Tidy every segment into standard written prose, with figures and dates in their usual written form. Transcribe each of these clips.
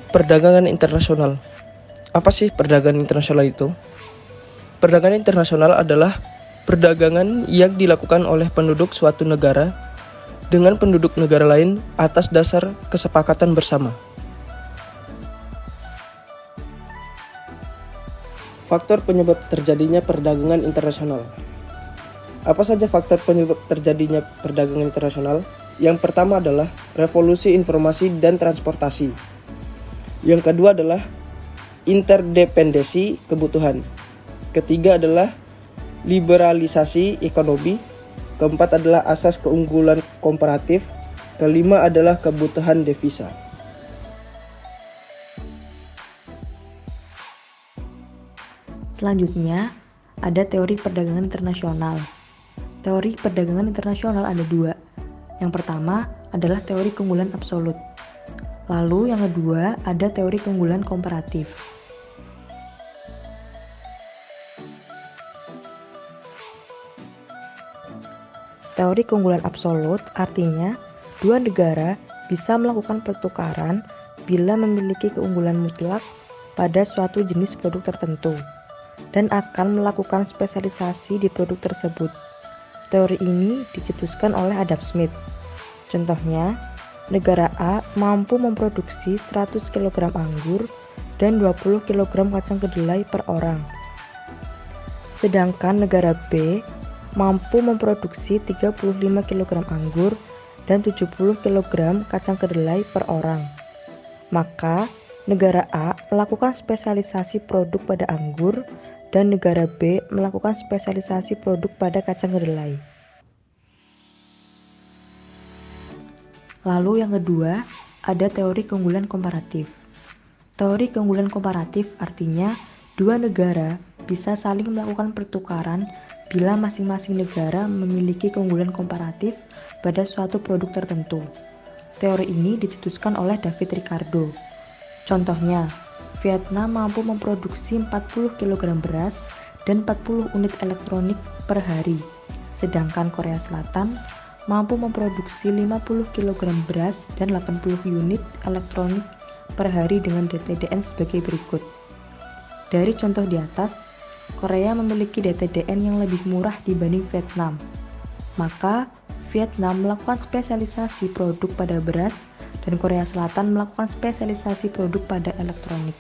Perdagangan internasional. Apa sih perdagangan internasional itu? Perdagangan internasional adalah perdagangan yang dilakukan oleh penduduk suatu negara dengan penduduk negara lain atas dasar kesepakatan bersama. Faktor penyebab terjadinya perdagangan internasional. Apa saja faktor penyebab terjadinya perdagangan internasional? Yang pertama adalah revolusi informasi dan transportasi. Yang kedua adalah interdependensi kebutuhan. Ketiga adalah liberalisasi ekonomi. Keempat adalah asas keunggulan komparatif. Kelima adalah kebutuhan devisa. Selanjutnya, ada teori perdagangan internasional. Teori perdagangan internasional ada dua. Yang pertama adalah teori keunggulan absolut. Lalu yang kedua ada teori keunggulan komparatif. Teori keunggulan absolut artinya dua negara bisa melakukan pertukaran bila memiliki keunggulan mutlak pada suatu jenis produk tertentu dan akan melakukan spesialisasi di produk tersebut. Teori ini dicetuskan oleh Adam Smith. Contohnya, negara A mampu memproduksi 100 kg anggur dan 20 kg kacang kedelai per orang. Sedangkan negara B mampu memproduksi 35 kg anggur dan 70 kg kacang kedelai per orang. Maka, negara A melakukan spesialisasi produk pada anggur dan negara B melakukan spesialisasi produk pada kacang kedelai. Lalu yang kedua, ada teori keunggulan komparatif. Teori keunggulan komparatif artinya dua negara bisa saling melakukan pertukaran bila masing-masing negara memiliki keunggulan komparatif pada suatu produk tertentu. Teori ini dicetuskan oleh David Ricardo. Contohnya, Vietnam mampu memproduksi 40 kg beras dan 40 unit elektronik per hari, sedangkan Korea Selatan mampu memproduksi 50 kg beras dan 80 unit elektronik per hari dengan DTDN sebagai berikut. Dari contoh di atas, Korea memiliki DTDN yang lebih murah dibanding Vietnam. Maka, Vietnam melakukan spesialisasi produk pada beras dan Korea Selatan melakukan spesialisasi produk pada elektronik.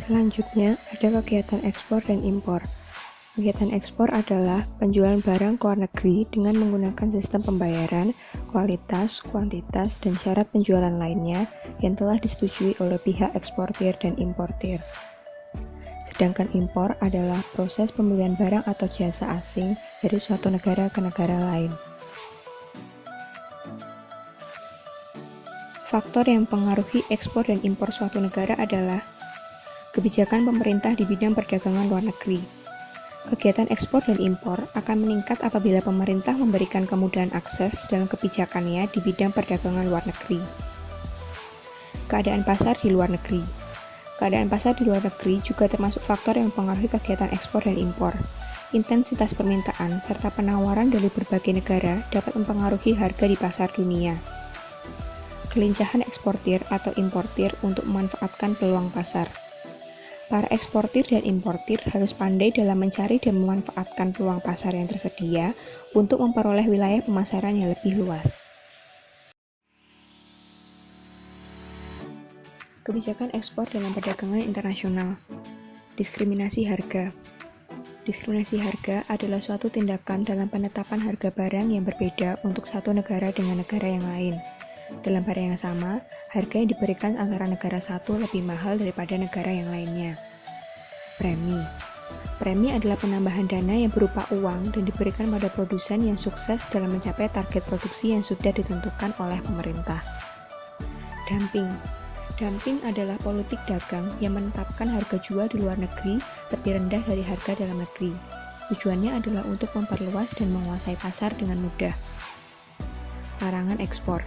Selanjutnya, ada kegiatan ekspor dan impor. Kegiatan ekspor adalah penjualan barang ke luar negeri dengan menggunakan sistem pembayaran, kualitas, kuantitas, dan syarat penjualan lainnya yang telah disetujui oleh pihak eksportir dan importir. Sedangkan impor adalah proses pembelian barang atau jasa asing dari suatu negara ke negara lain. Faktor yang mempengaruhi ekspor dan impor suatu negara adalah kebijakan pemerintah di bidang perdagangan luar negeri. Kegiatan ekspor dan impor akan meningkat apabila pemerintah memberikan kemudahan akses dalam kebijakannya di bidang perdagangan luar negeri. Keadaan pasar di luar negeri. Keadaan pasar di luar negeri juga termasuk faktor yang mempengaruhi kegiatan ekspor dan impor. Intensitas permintaan serta penawaran dari berbagai negara dapat mempengaruhi harga di pasar dunia. Kelincahan eksportir atau importir untuk memanfaatkan peluang pasar. Para eksportir dan importir harus pandai dalam mencari dan memanfaatkan peluang pasar yang tersedia untuk memperoleh wilayah pemasaran yang lebih luas. Kebijakan ekspor dalam perdagangan internasional. Diskriminasi harga. Diskriminasi harga adalah suatu tindakan dalam penetapan harga barang yang berbeda untuk satu negara dengan negara yang lain. Dalam barang yang sama, harga yang diberikan antara negara satu lebih mahal daripada negara yang lainnya. Premi. Premi adalah penambahan dana yang berupa uang dan diberikan pada produsen yang sukses dalam mencapai target produksi yang sudah ditentukan oleh pemerintah. Dumping. Dumping adalah politik dagang yang menetapkan harga jual di luar negeri lebih rendah dari harga dalam negeri. Tujuannya adalah untuk memperluas dan menguasai pasar dengan mudah. Larangan ekspor.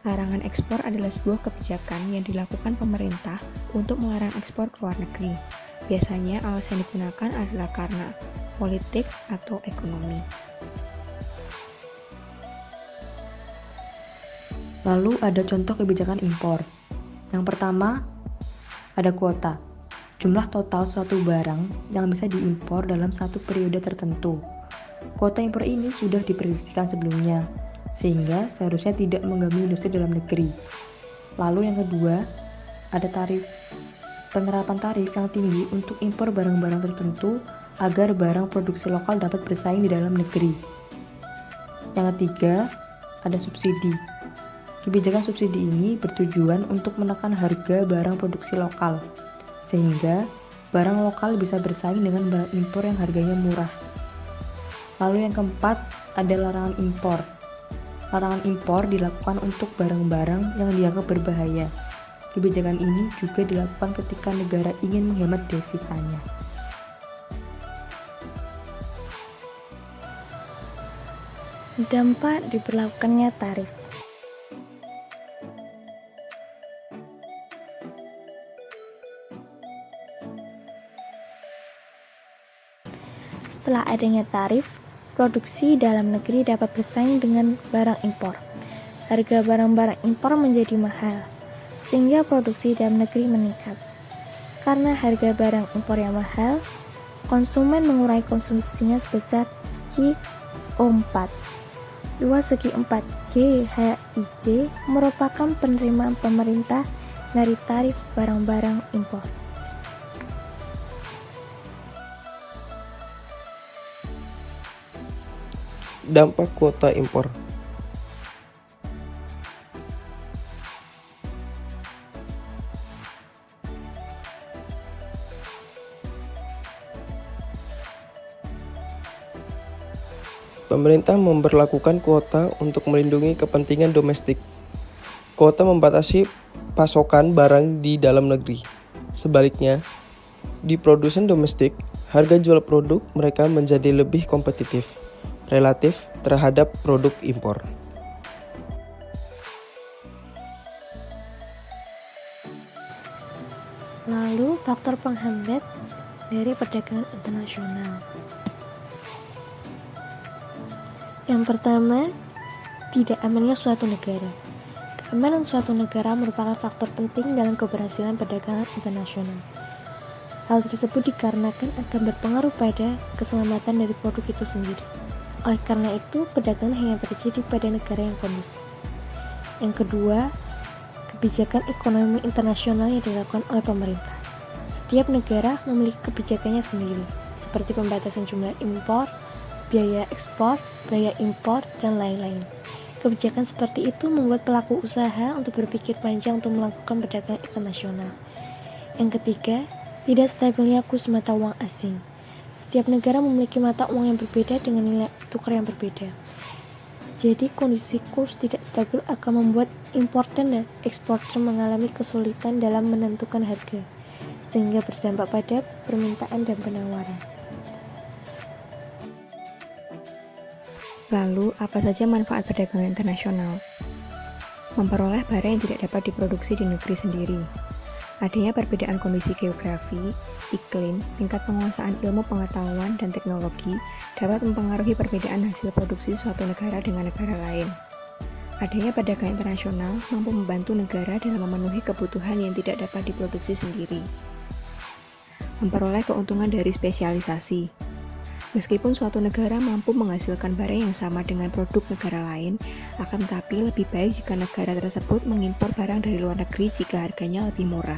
Larangan ekspor adalah sebuah kebijakan yang dilakukan pemerintah untuk melarang ekspor ke luar negeri. Biasanya alasan digunakan adalah karena politik atau ekonomi. Lalu ada contoh kebijakan impor. Yang pertama, ada kuota. Jumlah total suatu barang yang bisa diimpor dalam satu periode tertentu. Kuota impor ini sudah diprediksikan sebelumnya, sehingga seharusnya tidak mengganggu industri dalam negeri. Lalu yang kedua, ada tarif. Penerapan tarif yang tinggi untuk impor barang-barang tertentu agar barang produksi lokal dapat bersaing di dalam negeri. Yang ketiga, ada subsidi. Kebijakan subsidi ini bertujuan untuk menekan harga barang produksi lokal, sehingga barang lokal bisa bersaing dengan barang impor yang harganya murah. Lalu yang keempat, ada larangan impor. Larangan impor dilakukan untuk barang-barang yang dianggap berbahaya. Kebijakan ini juga dilakukan ketika negara ingin menghemat devisanya. Dampak diberlakukannya tarif. Setelah adanya tarif, produksi dalam negeri dapat bersaing dengan barang impor. Harga barang-barang impor menjadi mahal, sehingga produksi dalam negeri meningkat. Karena harga barang impor yang mahal, konsumen mengurangi konsumsinya sebesar GO4. Luas segi 4 GHIJ merupakan penerimaan pemerintah dari tarif barang-barang impor. Dampak kuota impor. Pemerintah memberlakukan kuota untuk melindungi kepentingan domestik. Kuota membatasi pasokan barang di dalam negeri. Sebaliknya, di produsen domestik, harga jual produk mereka menjadi lebih kompetitif relatif terhadap produk impor. Lalu, faktor penghambat dari perdagangan internasional. Yang pertama, tidak amannya suatu negara. Keamanan suatu negara merupakan faktor penting dalam keberhasilan perdagangan internasional. Hal tersebut dikarenakan akan berpengaruh pada keselamatan dari produk itu sendiri. Oleh karena itu, perdagangan hanya terjadi pada negara yang kondusif. Yang kedua, kebijakan ekonomi internasional yang dilakukan oleh pemerintah. Setiap negara memiliki kebijakannya sendiri, seperti pembatasan jumlah impor, biaya ekspor, biaya impor, dan lain-lain. Kebijakan seperti itu membuat pelaku usaha untuk berpikir panjang untuk melakukan perdagangan internasional. Yang ketiga, tidak stabilnya kurs mata uang asing. Setiap negara memiliki mata uang yang berbeda dengan nilai tukar yang berbeda. Jadi kondisi kurs tidak stabil akan membuat importer dan eksportir mengalami kesulitan dalam menentukan harga, sehingga berdampak pada permintaan dan penawaran. Lalu, apa saja manfaat perdagangan internasional? Memperoleh barang yang tidak dapat diproduksi di negeri sendiri. Adanya perbedaan kondisi geografi, iklim, tingkat penguasaan ilmu pengetahuan dan teknologi dapat mempengaruhi perbedaan hasil produksi suatu negara dengan negara lain. Adanya perdagangan internasional mampu membantu negara dalam memenuhi kebutuhan yang tidak dapat diproduksi sendiri. Memperoleh keuntungan dari spesialisasi. Meskipun suatu negara mampu menghasilkan barang yang sama dengan produk negara lain, akan tetapi lebih baik jika negara tersebut mengimpor barang dari luar negeri jika harganya lebih murah.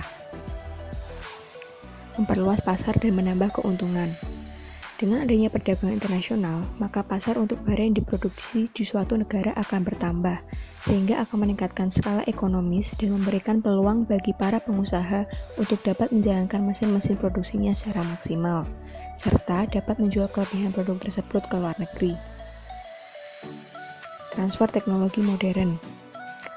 Memperluas pasar dan menambah keuntungan. Dengan adanya perdagangan internasional, maka pasar untuk barang yang diproduksi di suatu negara akan bertambah, sehingga akan meningkatkan skala ekonomis dan memberikan peluang bagi para pengusaha untuk dapat menjalankan mesin-mesin produksinya secara maksimal, serta dapat menjual kelebihan produk tersebut ke luar negeri. Transfer teknologi modern.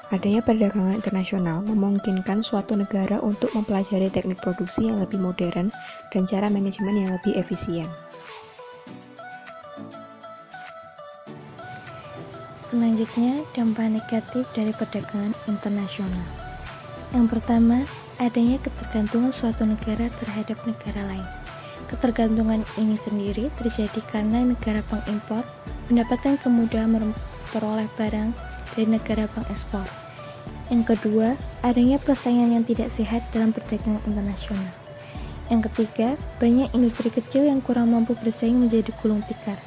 Adanya perdagangan internasional memungkinkan suatu negara untuk mempelajari teknik produksi yang lebih modern dan cara manajemen yang lebih efisien. Selanjutnya, dampak negatif dari perdagangan internasional. Yang pertama, adanya ketergantungan suatu negara terhadap negara lain. Ketergantungan ini sendiri terjadi karena negara pengimpor mendapatkan kemudahan memperoleh barang dari negara pengekspor. Yang kedua, adanya persaingan yang tidak sehat dalam perdagangan internasional. Yang ketiga, banyak industri kecil yang kurang mampu bersaing menjadi gulung tikar.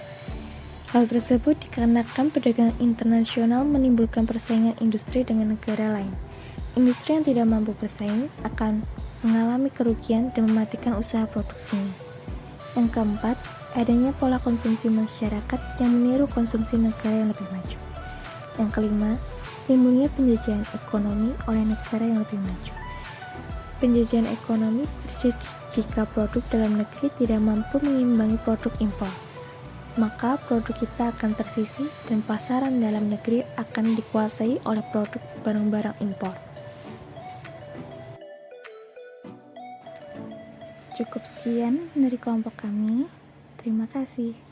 Hal tersebut dikarenakan perdagangan internasional menimbulkan persaingan industri dengan negara lain. Industri yang tidak mampu bersaing akan mengalami kerugian dan mematikan usaha produksinya. Yang keempat, adanya pola konsumsi masyarakat yang meniru konsumsi negara yang lebih maju. Yang kelima, timbulnya penjajahan ekonomi oleh negara yang lebih maju. Penjajahan ekonomi terjadi jika produk dalam negeri tidak mampu mengimbangi produk impor. Maka produk kita akan tersisih dan pasaran dalam negeri akan dikuasai oleh produk barang-barang impor. Cukup sekian dari kelompok kami. Terima kasih.